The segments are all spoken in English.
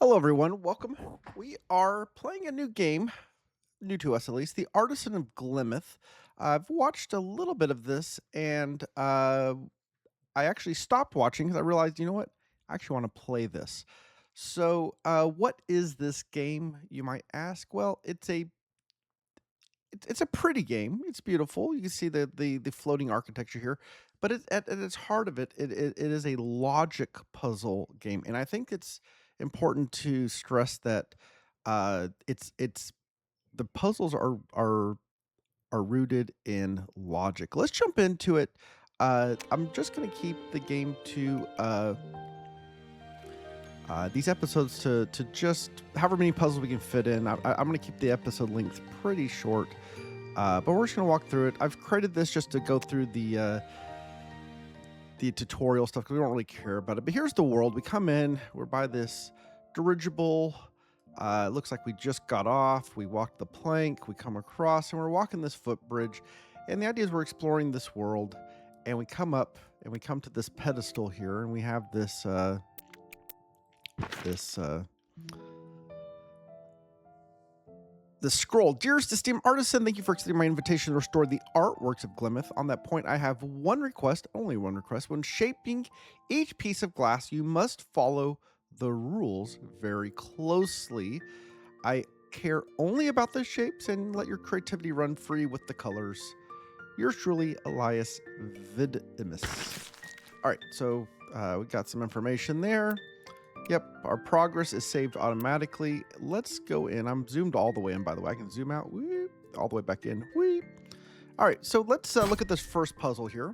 Hello, everyone. Welcome. We are playing a new game, new to us at least, the Artisan of Glimmith. I've watched a little bit of this, and I actually stopped watching because I realized, you know what? I actually want to play this. So, what is this game? You might ask. Well, it's a pretty game. It's beautiful. You can see the floating architecture here, but at its heart of it, it is a logic puzzle game, and I think it's important to stress that it's the puzzles are rooted in logic. Let's jump into it. I'm just gonna keep the game to these episodes to just however many puzzles we can fit in. I'm gonna keep the episode length pretty short. But we're just gonna walk through it. I've created this just to go through the tutorial stuff because we don't really care about it. But here's the world. We come in. We're by this dirigible. It looks like we just got off. We walked the plank. We come across, and we're walking this footbridge. And the idea is we're exploring this world, and we come up and we come to this pedestal here, and we have this the scroll. Dearest esteemed artisan, thank you for accepting my invitation to restore the artworks of Glimmith. On that point, I have one request, only one request. When shaping each piece of glass, you must follow the rules very closely. I care only about the shapes and let your creativity run free with the colors. Yours truly, Elias Vidimus. All right, so we got some information there. Yep, our progress is saved automatically. Let's go in. I'm zoomed all the way in, by the way. I can zoom out, whoop, all the way back in. Whoop. All right, so let's look at this first puzzle here.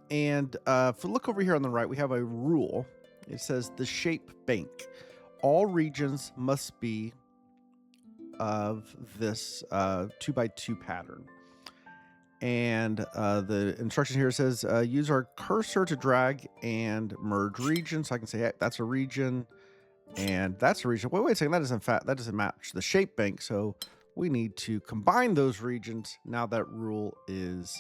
And if we look over here on the right, we have a rule. It says the shape bank. All regions must be of this 2x2 pattern. And the instruction here says use our cursor to drag and merge regions. So I can say, hey, that's a region and that's a region. Wait a second, that doesn't match the shape bank. So we need to combine those regions. Now that rule is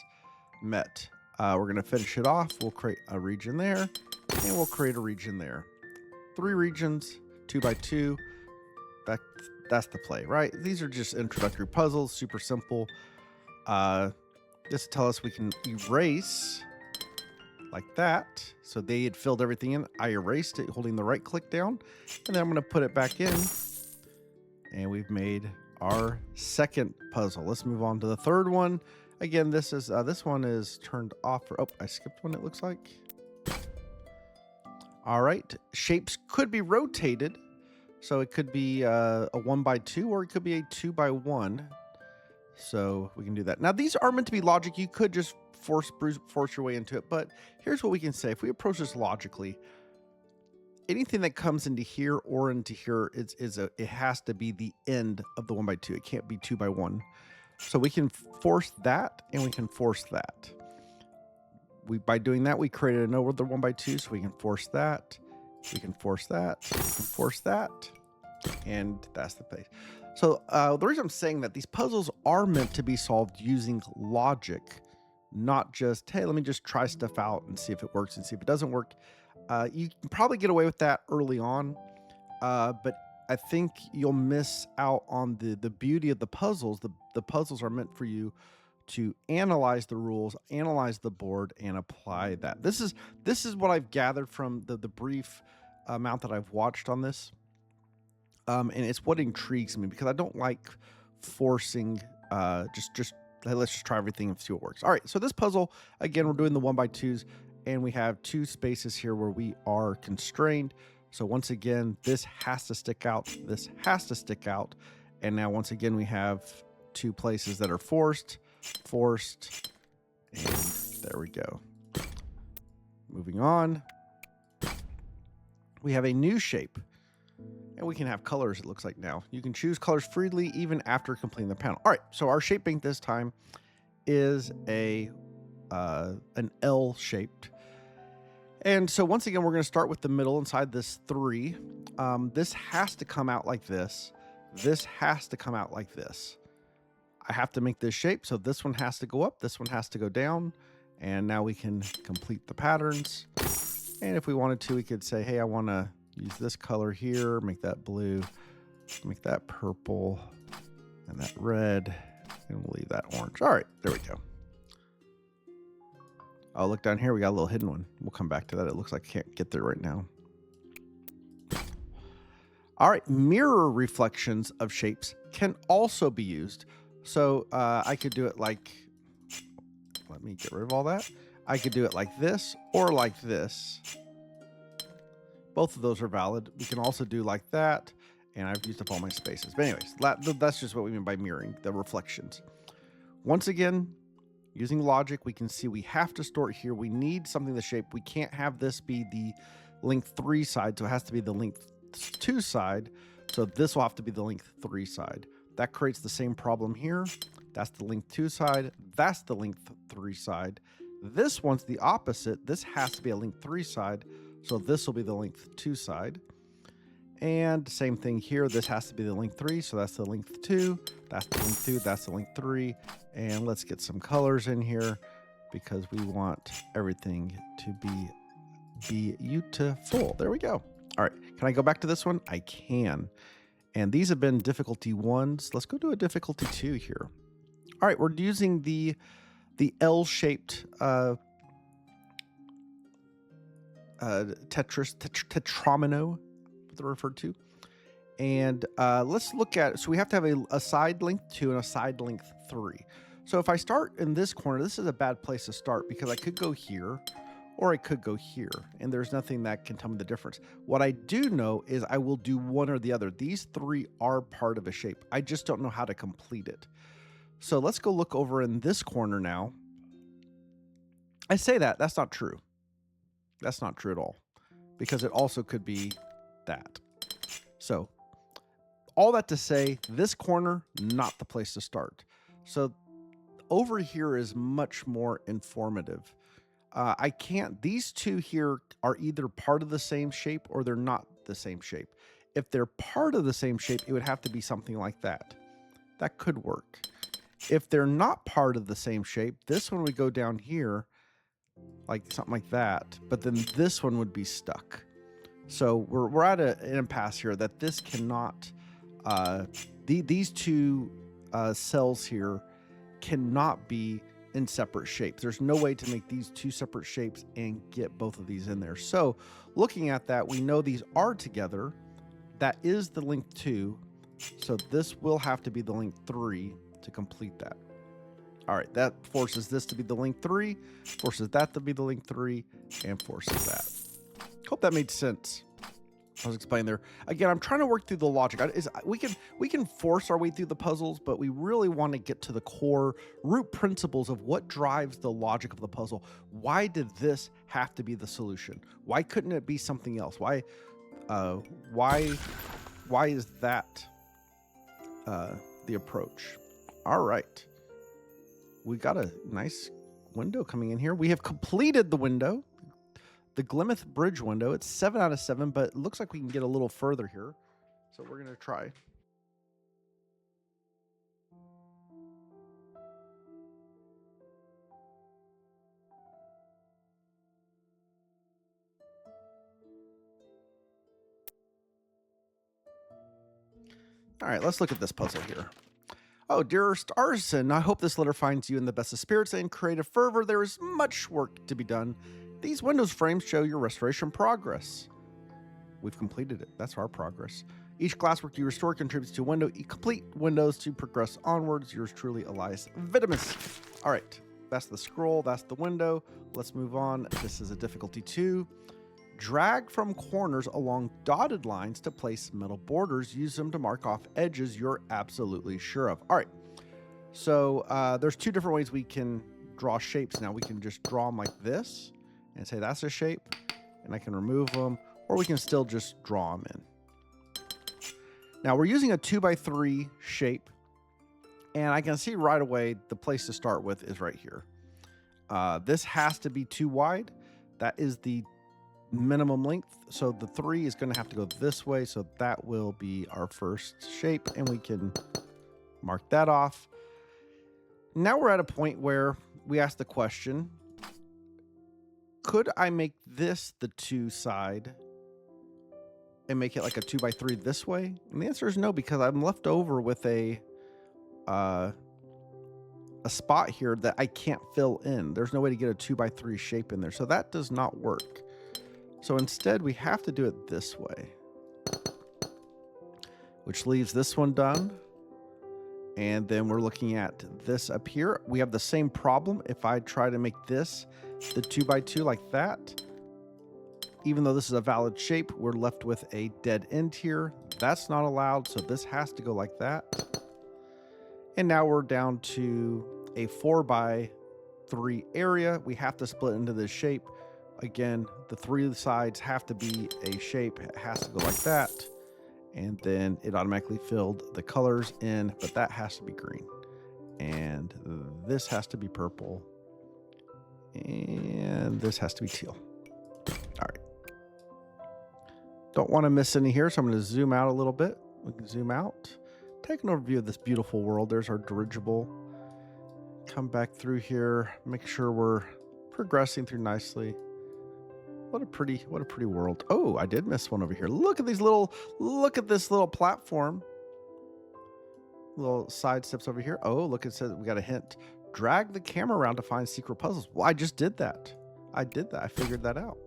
met. We're going to finish it off. We'll create a region there and we'll create a region there. 3 regions, 2x2. That's the play, right? These are just introductory puzzles, super simple. Just tell us we can erase like that. So they had filled everything in. I erased it holding the right click down. And then I'm going to put it back in. And we've made our second puzzle. Let's move on to the third one. Again, this one is turned off. Oh, I skipped one, it looks like. All right. Shapes could be rotated. So it could be a 1x2 or it could be a 2x1. So we can do that. Now, these are meant to be logic. You could just force your way into it. But here's what we can say. If we approach this logically, anything that comes into here or into here, it has to be the end of the 1x2. It can't be 2x1. So we can force that and we can force that. By doing that, we created another 1x2. So we can force that. We can force that. We can force that. And that's the place. So the reason I'm saying that these puzzles are meant to be solved using logic, not just, hey, let me just try stuff out and see if it works and see if it doesn't work. You can probably get away with that early on, but I think you'll miss out on the beauty of the puzzles. The puzzles are meant for you to analyze the rules, analyze the board, and apply that. This is what I've gathered from the brief amount that I've watched on this. And it's what intrigues me because I don't like forcing just hey, let's just try everything and see what works. All right, so this puzzle, again, we're doing the 1x2s and we have 2 spaces here where we are constrained. So once again, this has to stick out, this has to stick out. And now once again, we have 2 places that are forced, and there we go. Moving on, we have a new shape. And we can have colors, it looks like now. You can choose colors freely even after completing the panel. All right, so our shape bank this time is an L-shaped. And so once again, we're going to start with the middle inside this 3. This has to come out like this. This has to come out like this. I have to make this shape, so this one has to go up, this one has to go down. And now we can complete the patterns. And if we wanted to, we could say, hey, I want to use this color here, make that blue, make that purple, and that red, and we'll leave that orange. All right, there we go. Oh, look down here. We got a little hidden one. We'll come back to that. It looks like I can't get there right now. All right, mirror reflections of shapes can also be used. So I could do it like, let me get rid of all that. I could do it like this or like this. Both of those are valid. We can also do like that. And I've used up all my spaces. But anyways, that's just what we mean by mirroring, the reflections. Once again, using logic, we can see we have to store it here. We need something to shape. We can't have this be the length 3 side, so it has to be the length 2 side. So this will have to be the length 3 side. That creates the same problem here. That's the length 2 side. That's the length 3 side. This one's the opposite. This has to be a length 3 side. So this will be the length 2 side. And same thing here. This has to be the length 3. So that's the length 2. That's the length 2. That's the length 3. And let's get some colors in here because we want everything to be beautiful. There we go. All right. Can I go back to this one? I can. And these have been difficulty 1s. Let's go to a difficulty 2 here. All right. We're using the L-shaped tetromino, what they're referred to. And let's look at, so we have to have a side length 2 and a side length 3. So if I start in this corner, this is a bad place to start because I could go here or I could go here, and there's nothing that can tell me the difference. What I do know is I will do one or the other. These 3 are part of a shape. I just don't know how to complete it. So let's go look over in this corner now. I say that's not true. That's not true at all, because it also could be that. So all that to say, this corner, not the place to start. So over here is much more informative. I can't, these 2 here are either part of the same shape or they're not the same shape. If they're part of the same shape, it would have to be something like that. That could work. If they're not part of the same shape, this one would go down here, like something like that, but then this one would be stuck. So we're at an impasse here that this cannot, these 2 cells here cannot be in separate shapes. There's no way to make these 2 separate shapes and get both of these in there. So looking at that, we know these are together. That is the length 2. So this will have to be the length 3 to complete that. All right, that forces this to be the length 3, forces that to be the length 3, and forces that. Hope that made sense. I was explaining there. Again, I'm trying to work through the logic. We can force our way through the puzzles, but we really want to get to the core root principles of what drives the logic of the puzzle. Why did this have to be the solution? Why couldn't it be something else? Why is that the approach? All right. We got a nice window coming in here. We have completed the window. The Glimmith Bridge window. It's 7 out of 7, but it looks like we can get a little further here. So we're going to try. All right, let's look at this puzzle here. Oh, dearest Artisan, I hope this letter finds you in the best of spirits and creative fervor. There is much work to be done. These windows frames show your restoration progress. We've completed it. That's our progress. Each glasswork you restore contributes to a window. Complete windows to progress onwards. Yours truly, Elias Vitamus. All right, that's the scroll. That's the window. Let's move on. This is a difficulty 2. Drag from corners along dotted lines to place metal borders. Use them to mark off edges you're absolutely sure of. All right, so there's 2 different ways we can draw shapes now. We can just draw them like this and say that's a shape, and I can remove them, or we can still just draw them in. Now we're using a 2x3 shape, and I can see right away the place to start with is right here. This has to be 2 wide. That is the minimum length. So the 3 is going to have to go this way. So that will be our first shape, and we can mark that off. Now we're at a point where we ask the question, could I make this the 2 side and make it like a 2x3 this way? And the answer is no, because I'm left over with a spot here that I can't fill in. There's no way to get a 2x3 shape in there. So that does not work. So instead we have to do it this way, which leaves this one done. And then we're looking at this up here. We have the same problem. If I try to make this the 2x2 like that, even though this is a valid shape, we're left with a dead end here. That's not allowed, so this has to go like that. And now we're down to a 4x3 area. We have to split into this shape. Again, the 3 sides have to be a shape. It has to go like that. And then it automatically filled the colors in, but that has to be green. And this has to be purple. And this has to be teal. All right. Don't want to miss any here, so I'm going to zoom out a little bit. We can zoom out. Take an overview of this beautiful world. There's our dirigible. Come back through here. Make sure we're progressing through nicely. What a pretty world. Oh, I did miss one over here. Look at this little platform. Little side steps over here. Oh, look, it says we got a hint. Drag the camera around to find secret puzzles. Well, I just did that. I figured that out.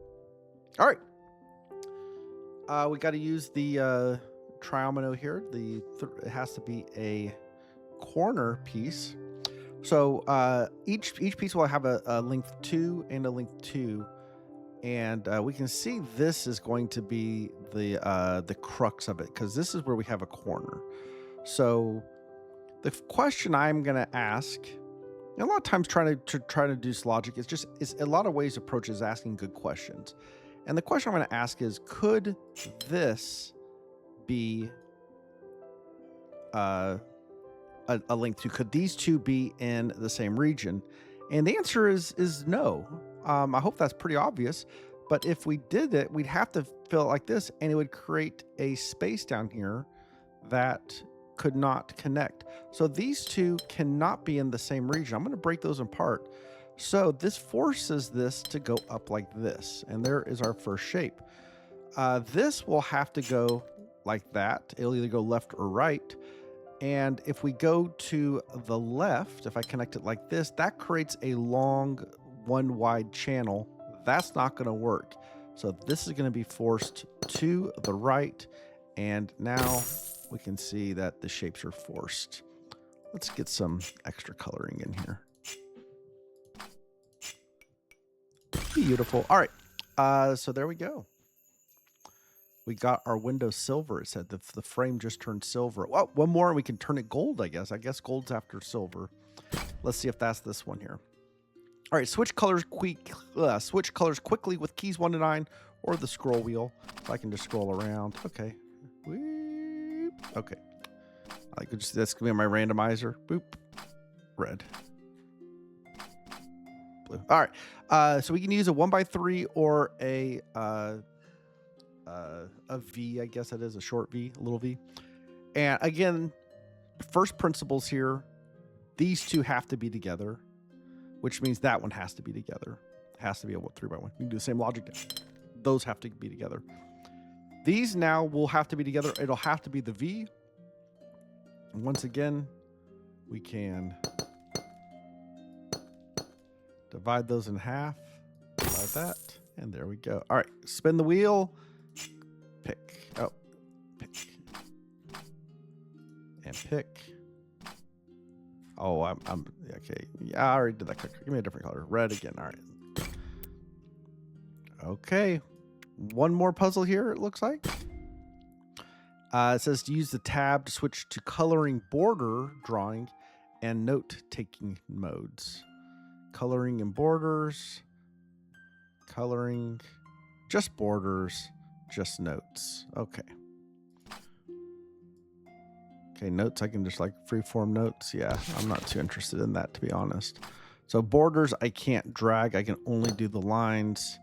All right. We got to use the triomino here. It has to be a corner piece. So each piece will have a length 2 and a length 2. And we can see this is going to be the crux of it, because this is where we have a corner. So the question I'm going to ask, and a lot of times trying to do logic, it's a lot of ways approach is asking good questions. And the question I'm going to ask is, could this be a length 2? Could these two be in the same region? And the answer is no. I hope that's pretty obvious, but if we did it, we'd have to fill it like this, and it would create a space down here that could not connect. So these two cannot be in the same region. I'm going to break those apart. So this forces this to go up like this, and there is our first shape. This will have to go like that. It'll either go left or right. And if we go to the left, if I connect it like this, that creates a long one wide channel. That's not going to work. So this is going to be forced to the right. And now we can see that the shapes are forced. Let's get some extra coloring in here. Beautiful. All right. So there we go. We got our window silver. It said the frame just turned silver. Well, one more and we can turn it gold, I guess. I guess gold's after silver. Let's see if that's this one here. All right, switch colors quickly with keys 1 to 9 or the scroll wheel. So I can just scroll around. Okay. Okay. That's going to be my randomizer. Boop. Red. Blue. All right. So we can use a 1x3 or a V, I guess that is, a short V, a little V. And again, first principles here, these two have to be together, which means that one has to be together. It has to be a 3x1. You can do the same logic now. Those have to be together. These now will have to be together. It'll have to be the V. And once again, we can divide those in half, divide that, and there we go. All right, spin the wheel. Pick. Oh, pick. And pick. Oh, I'm okay. Yeah, I already did that. Give me a different color. Red again. All right. Okay. One more puzzle here, it looks like. It says to use the tab to switch to coloring, border drawing, and note-taking modes. Coloring and borders. Coloring. Just borders. Just notes. Okay. Okay, notes, I can just like freeform notes. Yeah, I'm not too interested in that, to be honest. So borders, I can't drag. I can only do the lines.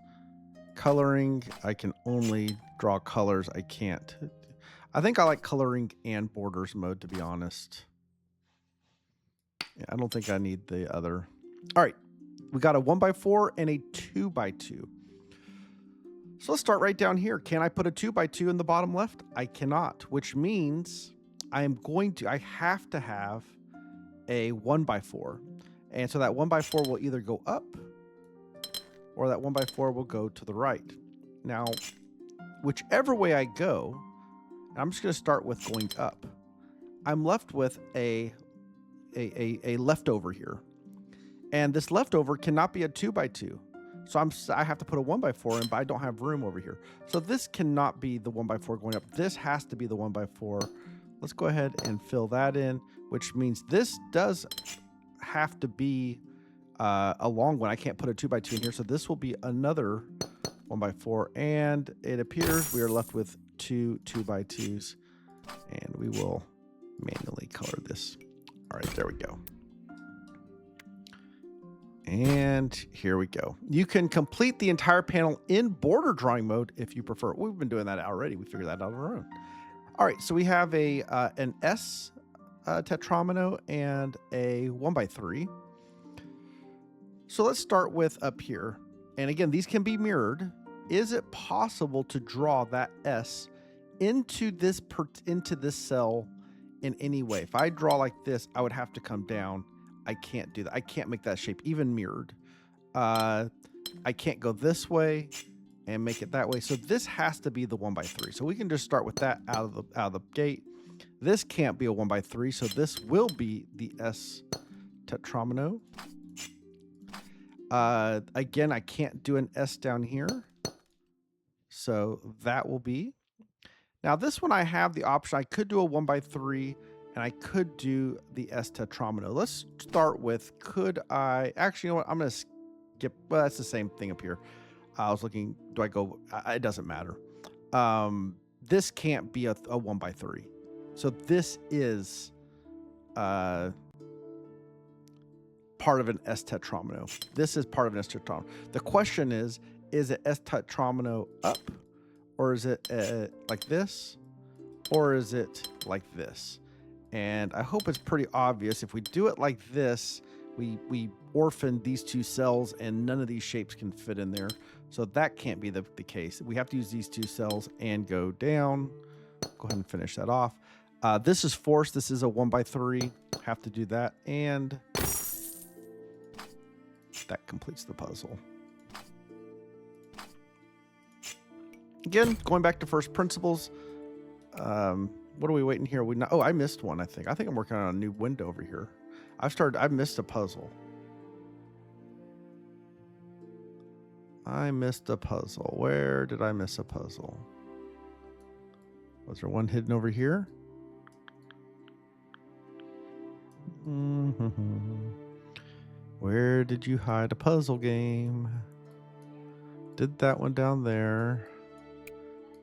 Coloring, I can only draw colors. I can't. I think I like coloring and borders mode, to be honest. Yeah, I don't think I need the other. All right. We got a 1x4 and a 2x2. So let's start right down here. Can I put a 2x2 in the bottom left? I cannot, which means I have to have a 1x4. And so that 1x4 will either go up or that 1x4 will go to the right. Now, whichever way I go, I'm just going to start with going up. I'm left with a leftover here. And this leftover cannot be a 2x2. So I have to put a 1x4 in, but I don't have room over here. So this cannot be the 1x4 going up. This has to be the 1x4. Let's go ahead and fill that in, which means this does have to be a long one. I can't put a 2x2 in here. So this will be another 1x4. And it appears we are left with two 2x2s. And we will manually color this. All right, there we go. And here we go. You can complete the entire panel in border drawing mode if you prefer. We've been doing that already. We figured that out on our own. All right, so we have an S tetromino and a 1x3. So let's start with up here. And again, these can be mirrored. Is it possible to draw that S into this cell in any way? If I draw like this, I would have to come down. I can't do that. I can't make that shape even mirrored. I can't go this way and make it that way. So this has to be the 1x3. So we can just start with that out of the gate. This can't be a 1x3, so this will be the S tetromino. Again, I can't do an S down here. So that will be. Now this one I have the option. I could do a 1x3 and I could do the S tetromino. Let's start with, actually, you know what? I'm going to skip. Well, that's the same thing up here. I was looking, do I go? It doesn't matter. This can't be a 1x3. So this is part of an S tetromino. This is part of an S tetromino. The question is it S tetromino up? Or is it like this? Or is it like this? And I hope it's pretty obvious. If we do it like this, we orphan these two cells and none of these shapes can fit in there. So that can't be the case. We have to use these two cells and go down. Go ahead and finish that off. This is forced. This is a 1x3. Have to do that. And that completes the puzzle. Again, going back to first principles. What are we waiting here? Oh, I missed one, I think. I think I'm working on a new window over here. I missed a puzzle. I missed a puzzle. Where did I miss a puzzle? Was there one hidden over here? Where did you hide a puzzle game? Did that one down there.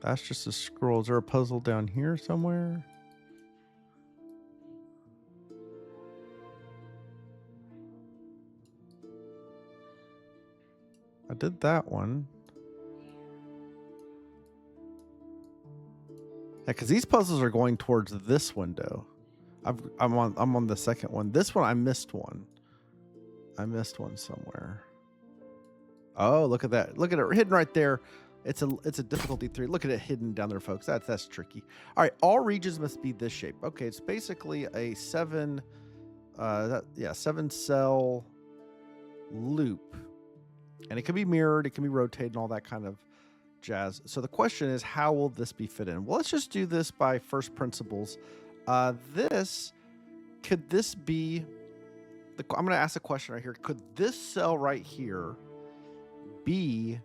That's just a scroll. Is there a puzzle down here somewhere? I did that one. Yeah, because these puzzles are going towards this window. I'm on the second one. This one I missed one. I missed one somewhere. Oh, look at that! Look at it hidden right there. It's a difficulty 3. Look at it hidden down there, folks. That's tricky. All right, all regions must be this shape. Okay, it's basically a 7 cell loop, and it can be mirrored, it can be rotated, and all that kind of jazz. So the question is, how will this be fit in? Well, let's just do this by first principles. Could this be? I'm going to ask a question right here. Could this cell right here be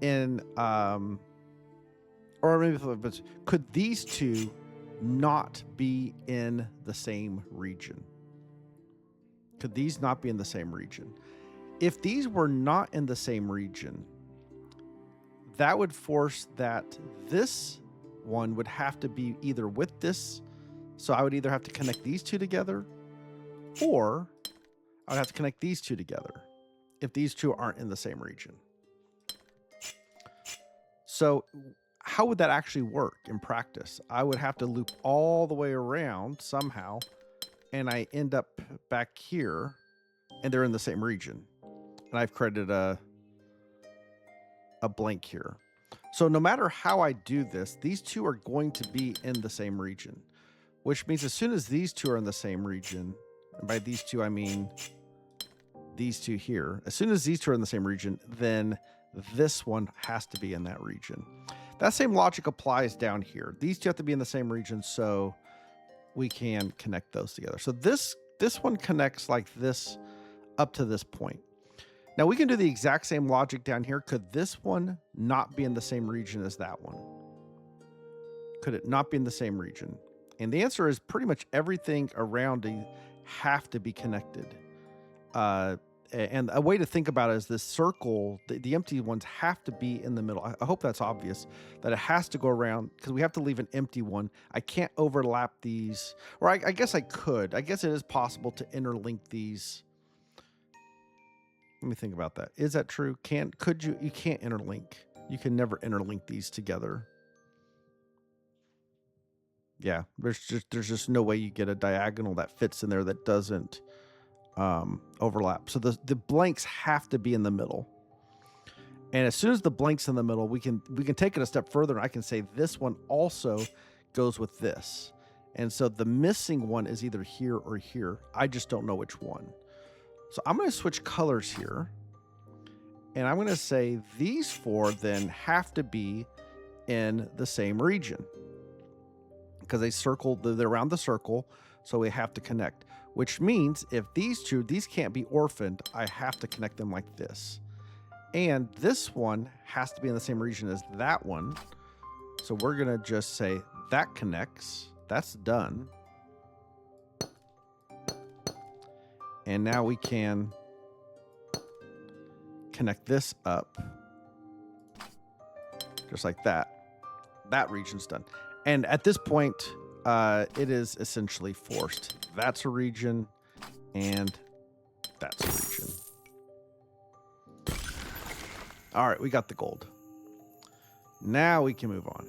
in, or maybe, could these two not be in the same region? Could these not be in the same region? If these were not in the same region, that would force that this one would have to be either with this. So I would either have to connect these two together, or I would have to connect these two together if these two aren't in the same region. So how would that actually work in practice? I would have to loop all the way around somehow, and I end up back here, and they're in the same region. And I've created a blank here. So no matter how I do this, these two are going to be in the same region, which means as soon as these two are in the same region, and by these two I mean these two here, as soon as these two are in the same region, then this one has to be in that region. That same logic applies down here. These two have to be in the same region, so we can connect those together. So this one connects like this up to this point. Now we can do the exact same logic down here. Could this one not be in the same region as that one? Could it not be in the same region? And the answer is pretty much everything around it have to be connected. And a way to think about it is this circle, the empty ones have to be in the middle. I hope that's obvious, that it has to go around because we have to leave an empty one. I can't overlap these, or I guess I could. I guess it is possible to interlink these. Let me think about that. Is that true? Could you? You can't interlink. You can never interlink these together. Yeah, there's just no way you get a diagonal that fits in there that doesn't overlap. So the blanks have to be in the middle. And as soon as the blank's in the middle, we can take it a step further, and I can say this one also goes with this. And so the missing one is either here or here. I just don't know which one. So I'm going to switch colors here, and I'm going to say these four then have to be in the same region because they're around the circle, so we have to connect, which means if these can't be orphaned, I have to connect them like this. And this one has to be in the same region as that one. So we're going to just say that connects. That's done. And now we can connect this up just like that. That region's done. And at this point, it is essentially forced. That's a region, and that's a region. All right, we got the gold. Now we can move on.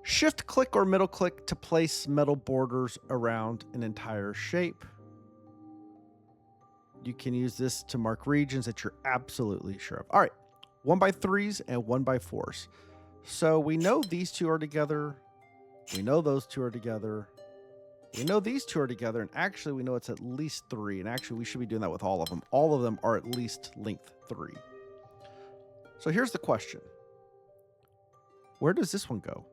Shift click or middle click to place metal borders around an entire shape. You can use this to mark regions that you're absolutely sure of. All right, 1x3s and 1x4s. So we know these two are together. We know those two are together. We know these two are together, and actually we know it's at least 3. And actually we should be doing that with all of them. All of them are at least length 3. So here's the question. Where does this one go?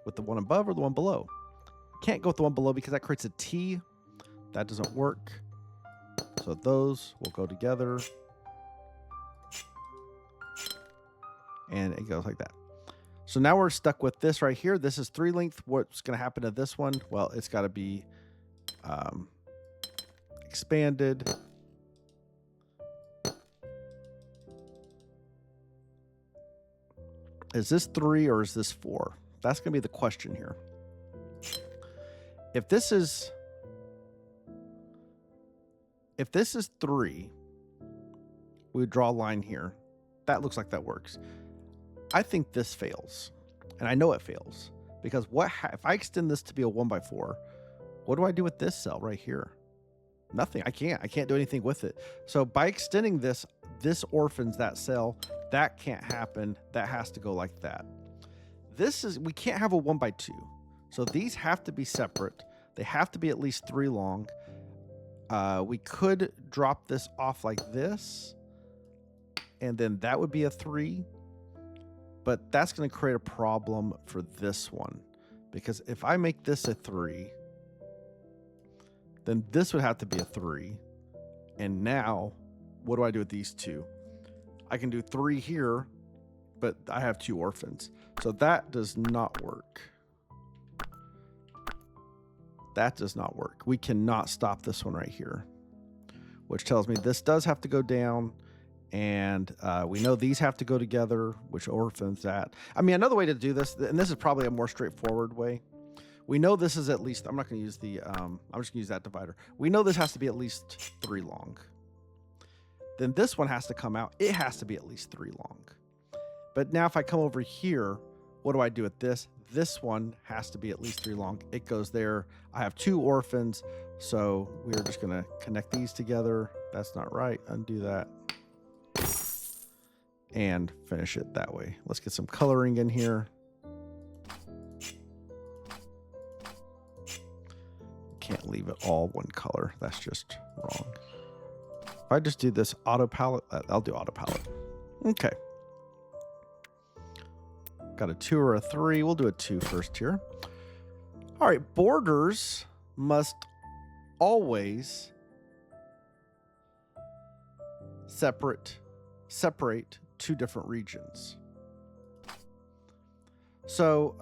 With the one above or the one below? Can't go with the one below because that creates a T. That doesn't work. So those will go together. And it goes like that. So now we're stuck with this right here. This is 3 length. What's going to happen to this one? Well, it's got to be expanded. Is this 3 or is this 4? That's going to be the question here. If this is 3, we would draw a line here. That looks like that works. I think this fails, and I know it fails because if I extend this to be a 1x4, what do I do with this cell right here? Nothing. I can't do anything with it. So by extending this orphans that cell. That can't happen. That has to go like that. We can't have a 1x2. So these have to be separate. They have to be at least 3 long. We could drop this off like this, and then that would be a 3. But that's going to create a problem for this one, because if I make this a 3, then this would have to be a 3. And now, what do I do with these two? I can do 3 here, but I have 2 orphans. So that does not work. That does not work. We cannot stop this one right here, which tells me this does have to go down. And we know these have to go together, which orphans that. I mean, another way to do this, and this is probably a more straightforward way. We know this is at least, I'm not going to use the, I'm just going to use that divider. We know this has to be at least 3 long. Then this one has to come out. It has to be at least 3 long. But now if I come over here, what do I do with this? this one has to be at least 3 long. It goes there. I have 2 orphans, so we're just going to connect these together. That's not right. Undo that. And finish it that way. Let's get some coloring in here. Can't leave it all one color. That's just wrong. If I just do this auto palette, I'll do auto palette. Okay. Got a 2 or a 3. We'll do a 2 first here. All right. Borders must always separate 2 different regions. So,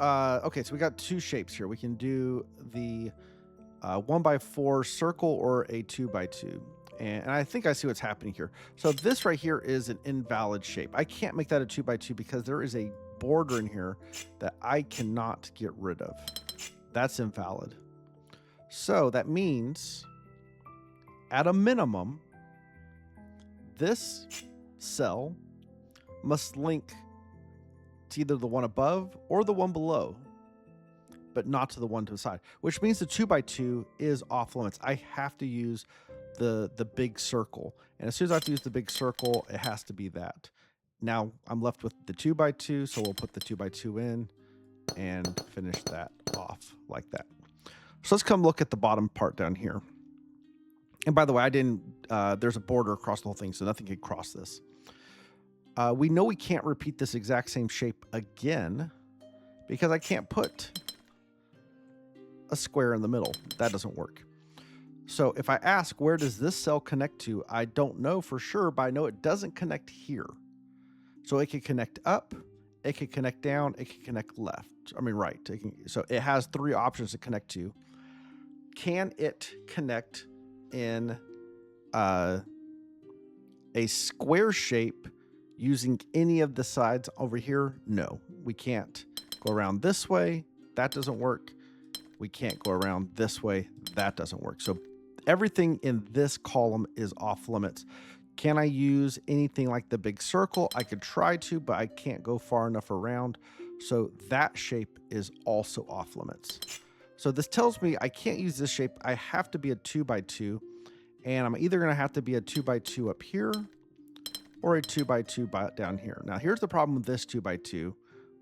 okay, so we got 2 shapes here. We can do the 1x4 circle or a 2x2. And I think I see what's happening here. So this right here is an invalid shape. I can't make that a 2x2 because there is a border in here that I cannot get rid of. That's invalid. So that means at a minimum, this cell must link to either the one above or the one below, but not to the one to the side, which means the 2x2 is off limits. I have to use the big circle. And as soon as I have to use the big circle, it has to be that. Now I'm left with the 2x2, so we'll put the 2x2 in and finish that off like that. So let's come look at the bottom part down here. And by the way, I didn't, there's a border across the whole thing, so nothing can cross this. We know we can't repeat this exact same shape again because I can't put a square in the middle. That doesn't work. So if I ask, where does this cell connect to? I don't know for sure, but I know it doesn't connect here. So it can connect up, it can connect down, it can connect left. I mean, right. So it has 3 options to connect to. Can it connect in a square shape using any of the sides over here? No, we can't go around this way. That doesn't work. We can't go around this way. That doesn't work. So everything in this column is off limits. Can I use anything like the big circle? I could try to, but I can't go far enough around. So that shape is also off limits. So this tells me I can't use this shape. I have to be a 2x2, and I'm either going to have to be a 2x2 up here or a 2x2 down here. Now here's the problem with this 2x2.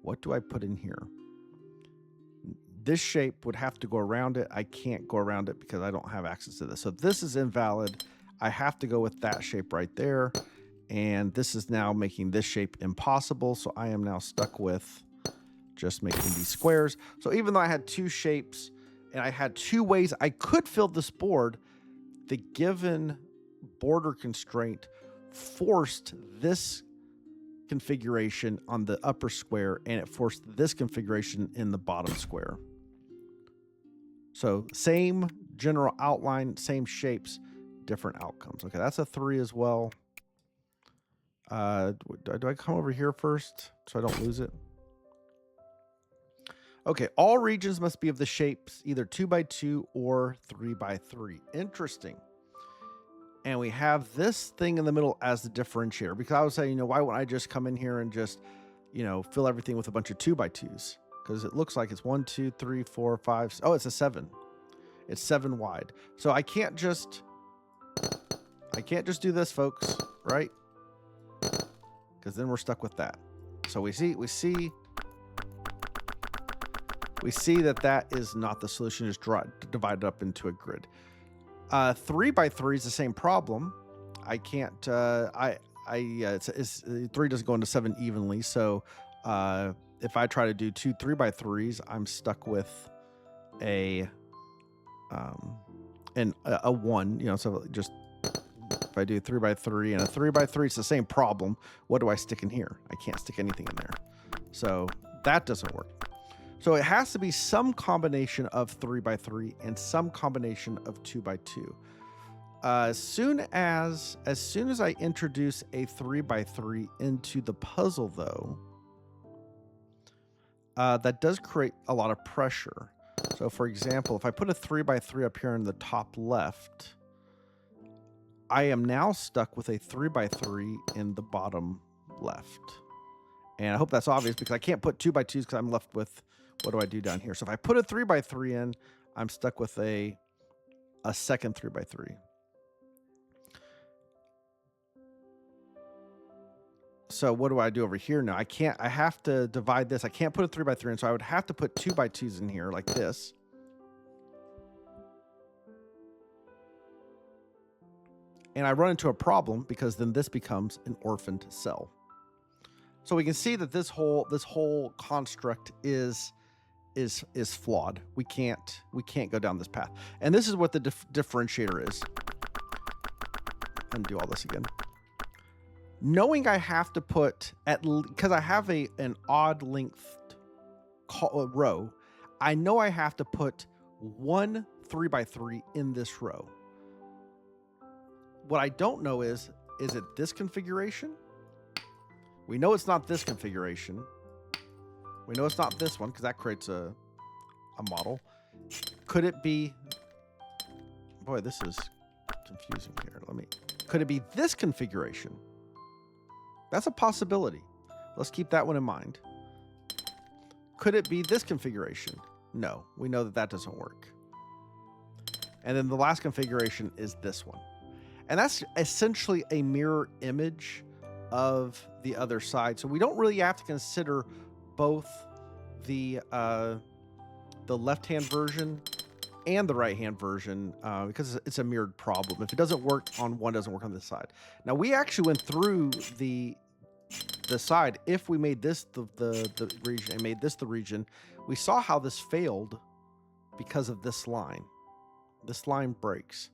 What do I put in here? This shape would have to go around it. I can't go around it because I don't have access to this. So this is invalid. I have to go with that shape right there. And this is now making this shape impossible. So I am now stuck with just making these squares. So even though I had 2 shapes and I had 2 ways I could fill this board, the given border constraint forced this configuration on the upper square and it forced this configuration in the bottom square. So same general outline, same shapes, different outcomes. Okay, that's a 3 as well. Do I come over here first so I don't lose it? Okay, all regions must be of the shapes either 2x2 or 3x3. Interesting. And we have this thing in the middle as the differentiator, because I was saying, why wouldn't I just come in here and just, fill everything with a bunch of 2x2s? Because it looks like it's 1, 2, 3, 4, 5. Oh, it's a 7. It's 7 wide. So I can't just do this, folks, right? Because then we're stuck with that. So we see that is not the solution. It's divided up into a grid. 3x3 is the same problem. I can't. 3 doesn't go into 7 evenly. So if I try to do 2 3x3s, I'm stuck with a 1. So just if I do 3x3 and a 3x3, it's the same problem. What do I stick in here? I can't stick anything in there. So that doesn't work. So it has to be some combination of 3x3 and some combination of 2x2. As soon as I introduce a 3x3 into the puzzle, though, that does create a lot of pressure. So, for example, if I put a 3x3 up here in the top left, I am now stuck with a 3x3 in the bottom left. And I hope that's obvious because I can't put 2x2s because I'm left with what do I do down here? So if I put a 3x3 in, I'm stuck with a second 3x3. So what do I do over here now? I have to divide this. I can't put a 3x3 in, so I would have to put 2x2s in here like this. And I run into a problem because then this becomes an orphaned cell. So we can see that this whole construct is flawed. We can't go down this path. And this is what the differentiator is. Undo all this again. Knowing I have to put because I have an odd length row, I know I have to put one 3x3 in this row. What I don't know is it this configuration? We know it's not this configuration. We know it's not this one because that creates a model. Could it be? Boy, this is confusing here. Could it be this configuration? That's a possibility. Let's keep that one in mind. Could it be this configuration? No, we know that doesn't work. And then the last configuration is this one. And that's essentially a mirror image of the other side. So we don't really have to consider both the left-hand version and the right-hand version because it's a mirrored problem. If it doesn't work on one, it doesn't work on this side. Now, we actually went through the side. If we made this the region and made this the region, we saw how this failed because of this line. This line breaks.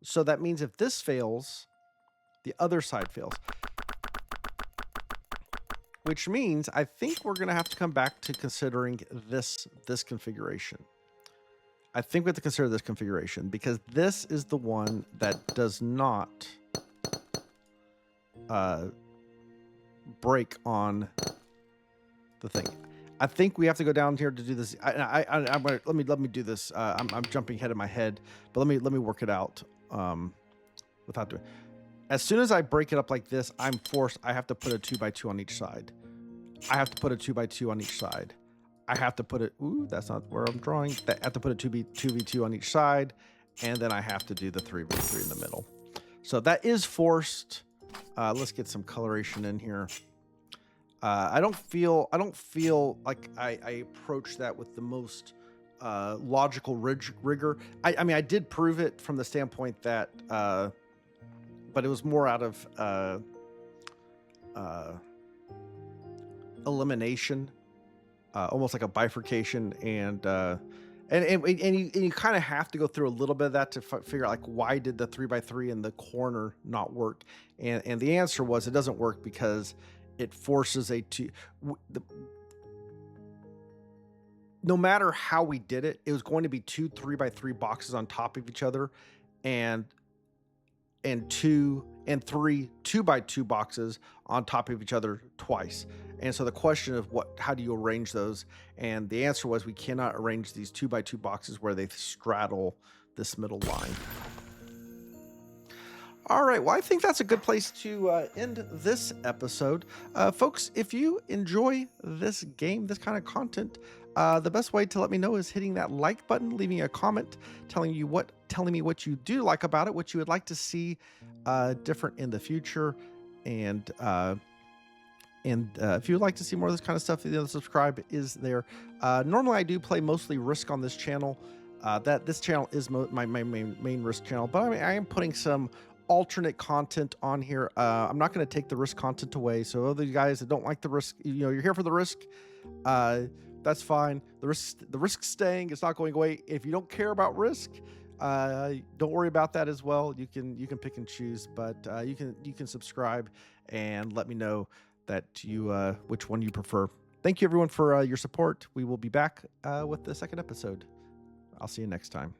So that means if this fails, the other side fails. Which means I think we're going to have to come back to considering this configuration. I think we have to consider this configuration because this is the one that does not break on the thing. I think we have to go down here to do this. I'm gonna, let me do this. I'm jumping ahead of my head, but let me work it out without doing. As soon as I break it up like this, I have to put a 2x2 on each side. I have to put a 2x2 on each side. I have to put it. Ooh, that's not where I'm drawing. I have to put a 2v2 on each side, and then I have to do the 3v3 in the middle. So that is forced. Let's get some coloration in here. I don't feel like I approach that with the most logical rigor. I mean, I did prove it from the standpoint that, but it was more out of elimination, almost like a bifurcation, and you kind of have to go through a little bit of that to figure out like why did the 3x3 in the corner not work, and the answer was it doesn't work because it forces no matter how we did it, it was going to be two 3x3 boxes on top of each other, and three 2x2 boxes on top of each other twice. And so the question of how do you arrange those? And the answer was we cannot arrange these 2x2 boxes where they straddle this middle line. All right, well, I think that's a good place to end this episode. Folks, if you enjoy this game, this kind of content, the best way to let me know is hitting that like button, leaving a comment, telling me what you do like about it, what you would like to see different in the future, and if you would like to see more of this kind of stuff, the subscribe is there. Normally, I do play mostly Risk on this channel. This channel is my main Risk channel, but I am putting some alternate content on here. I'm not going to take the Risk content away. So other guys that don't like the Risk, you're here for the Risk. That's fine. The risk's staying. It's not going away. If you don't care about Risk, don't worry about that as well. You can pick and choose, but you can subscribe and let me know that which one you prefer. Thank you everyone for your support. We will be back with the second episode. I'll see you next time.